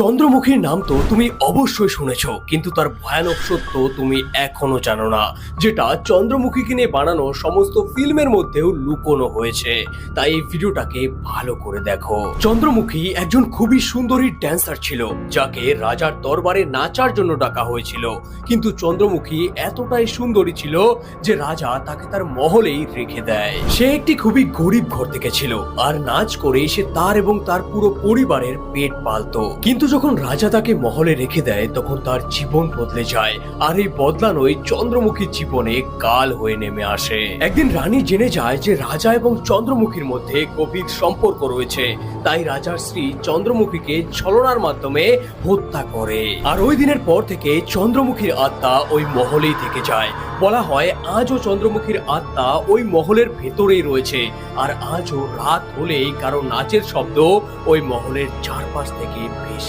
চন্দ্রমুখীর নাম তো তুমি অবশ্যই শুনেছো, কিন্তু তার ভয়ানক সত্য তুমি এখনো জানো না, যেটা চন্দ্রমুখীকে নিয়ে বানানো সমস্ত ফিল্মের মধ্যেও লুকোনো হয়েছে। তাই এই ভিডিওটাকে ভালো করে দেখো। চন্দ্রমুখী একজন খুবই সুন্দরী ড্যান্সার ছিল, যাকে রাজার দরবারে নাচার জন্য ডাকা হয়েছিল। কিন্তু চন্দ্রমুখী এতটাই সুন্দরী ছিল যে রাজা তাকে তার মহলেই রেখে দেয়। সে একটি খুবই গরিব ঘর থেকে ছিল, আর নাচ করে সে তার এবং তার পুরো পরিবারের পেট পালতো। কিন্তু যখন রাজা তাকে মহলে রেখে দেয়, তখন তার জীবন বদলে যায়। আর এই বদলানোই চন্দ্রমুখীর জীবনে কাল হয়ে নেমে আসে। একদিন রানী জেনে যায় যে রাজা এবং চন্দ্রমুখীর মধ্যে গভীর সম্পর্ক রয়েছে। তাই রাজার স্ত্রী চন্দ্রমুখীকে ছলনার মাধ্যমে হত্যা করে। আর ওই দিনের পর থেকে চন্দ্রমুখীর আত্মা ওই মহলেই থেকে যায়। বলা হয় আজও চন্দ্রমুখীর আত্মা ওই মহলের ভেতরেই রয়েছে। আর আজও রাত হলেই কারো নাচের শব্দ ওই মহলের চারপাশ থেকে ভেসে